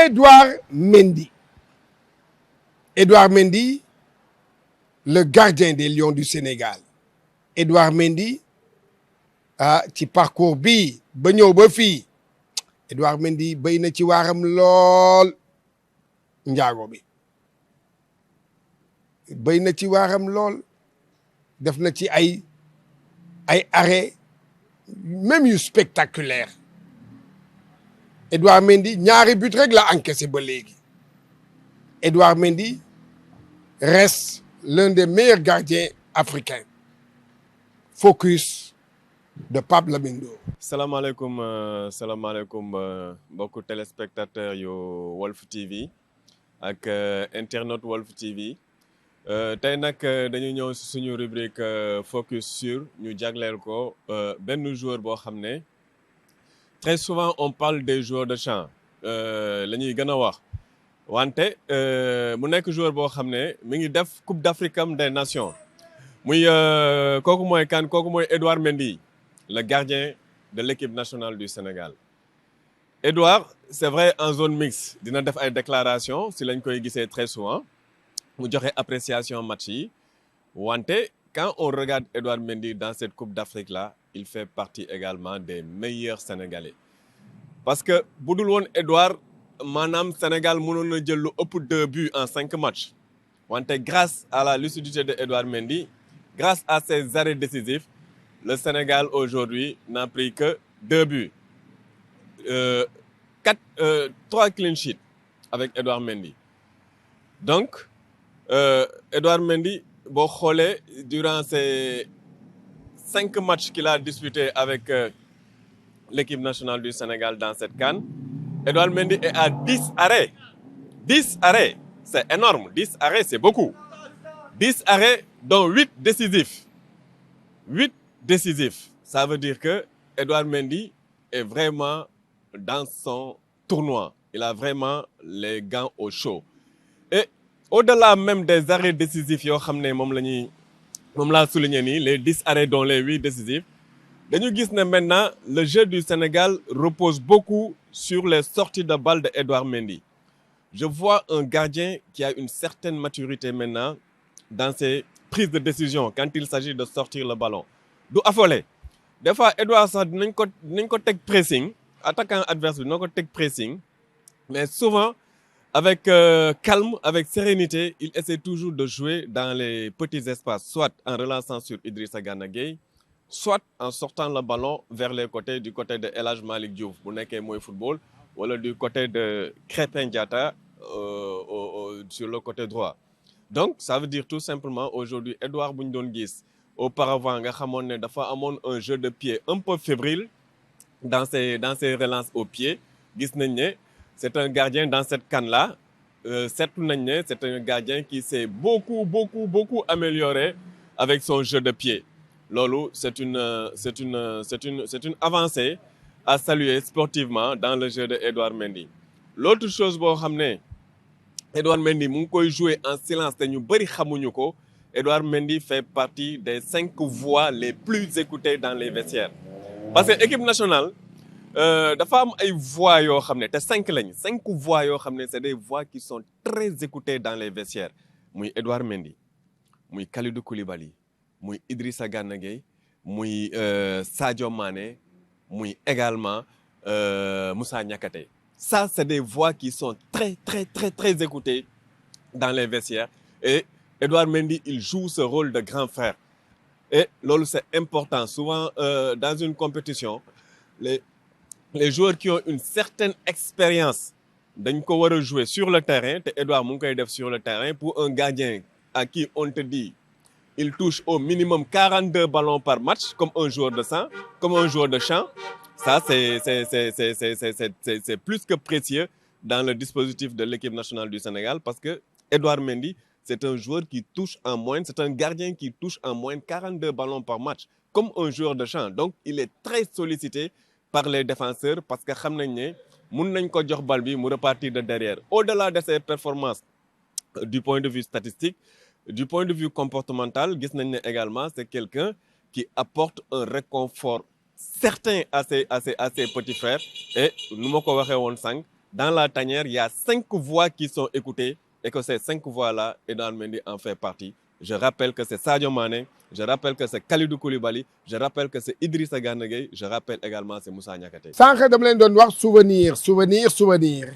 Edouard Mendy. Edouard Mendy, le gardien des Lions du Sénégal. Edouard Mendy, ci parcours bi ba ñëw ba fii Edouard Mendy béy na ci waaram lool njaago bi béy na ci waaram lool def na ci ay arrêt même yu spectaculaire Edouard Mendy ñaari but rek la encaissé ba léegi Edouard Mendy reste l'un des meilleurs gardiens africains. Focus de Pape Lamine Ndour. salaamaaleykum mbokku téléspectateurs yu Walf TV ak internaute Walf TV tey nag dañu ñëw si suñu rubrique focus sur ñu jagleel ko benn joueur boo xam ne très souvent on parle des joueurs de champ la ñuy gën a wax wante mu nekk joueur boo xam ne mi ngi def Coupe d'Afrique des Nations muy kooku mooy kan kooku mooy Edouard Mendy le gardien de l'équipe nationale du Sénégal. Edouard c'est vrai en zone mixte dina def ay déclarations si lañ koy gisee très souvent mu joxe appréciation match yi wante quand on regarde Edouard Mendy dans cette Coupe d'Afrique là il fait partie également des meilleurs Sénégalais parce que bu dul woon Edouard maanaam Sénégal mënoon na jël lu ëpp 2 buts en 5 matchs wante grâce à la lucidité de Edouard Mendy grâce à ses arrêts décisifs le Sénégal aujourd'hui n'a pris que 2 buts 3 clean sheets avec Edouard Mendy donc Edouard Mendy boo xoolee durant ces 5 matchs qu'il a disputés avec l'équipe nationale du Sénégal dans cette CAN Edouard Mendy est à 10 arrêts 10 arrêts c'est énorme 10 arrêts c'est beaucoup 10 arrêts dont 8 décisifs 8 décisifs ça veut dire que Edouard Mendy est vraiment dans son tournoi il a vraiment les gants au chaud et au-delà même des arrêts décisifs yoo xam ne moom laa souligné nii les 10 arrêts dont les 8 décisifs dañu gis ne maintenant le jeu du Sénégal repose beaucoup sur les sorties de balle de Edouard Mendy je vois un gardien qui a une certaine maturité maintenant dans ses prises de décision quand il s'agit de sortir le ballon du affolé des fois Edouard sax dinañ ko teg pressing attaquant adverse bi dina ko teg pressing mais souvent avec calme avec sérénité il essaie toujours de jouer dans les petits espaces soit en relançant sur Idrissa Gana Gueye soit en sortant le ballon vers les côtés du côté de El Hadj Malick Diouf bu nekkee mooy football wala du côté de Krépin Diatta sur le côté droit donc ça veut dire tout simplement aujourd'hui Edouard bu ñu doon gis auparavant nga xamoon ne dafa amoon un jeu de pied un peu fébrile dans ses relances au pied gis nañ ne c'est un gardien dans cette CAN là seetlu nañ ne c'est un gardien qui s'est beaucoup amélioré avec son jeu de pied loolu c'est une avancée à saluer sportivement dans le jeu de Edouard Mendy l'autre chose boo xam ne Edouard Mendy mu ngi koy jouer en silence te ñu bëri xamuñu ko Edouard Mendy fait partie des 5 voix les plus écoutées dans les vestiaires parce que équipe nationale dafa am ay voix yoo xam ne te 5 voix yoo xam ne c'est des voix qui sont très écoutées dans les vestiaires muy Edouard Mendy muy Kalidou Koulibaly muy Idrissa Gana Gueye muy Sadio Mané muy également Moussa Niakhaté ça c'est des voix qui sont très écoutées dans les vestiaires et Edouard Mendy il joue ce rôle de grand frère et loolu c'est important souvent dans une compétition les joueurs qui ont une certaine expérience dañ ko war a jouer sur le terrain te Edouard mu ngi koy def sur le terrain pour un gardien à qui on te dit il touche au minimum 42 ballons par match comme un joueur de sang comme un joueur de champ ça c'est plus que précieux dans le dispositif de l'équipe nationale du Sénégal parce que Edouard Mendy c'est un joueur qui touche en moyenne c'est un gardien qui touche en moyenne 42 ballons par match comme un joueur de champ donc il est très sollicité par les défenseurs parce que xam nañ ne mun nañ ko jox bal bi mu repartir de derrière au-delà de ses performances du point de vue statistique du point de vue comportemental gis nañ ne également c'est quelqu'un qui apporte un réconfort certain à ses petits frères et nu ma ko waxee woon sànq dans la tanière, il y a 5 voix qui sont écoutées et que ces 5 voix-là, Edouard Mendy en fait partie. Je rappelle que c'est Sadio Mané, je rappelle que c'est Kalidou Koulibaly, je rappelle que c'est Idrissa Gana Gueye, je rappelle également c'est Moussa Niakhaté. sànq dama leen doon wax souvenir souvenir souvenir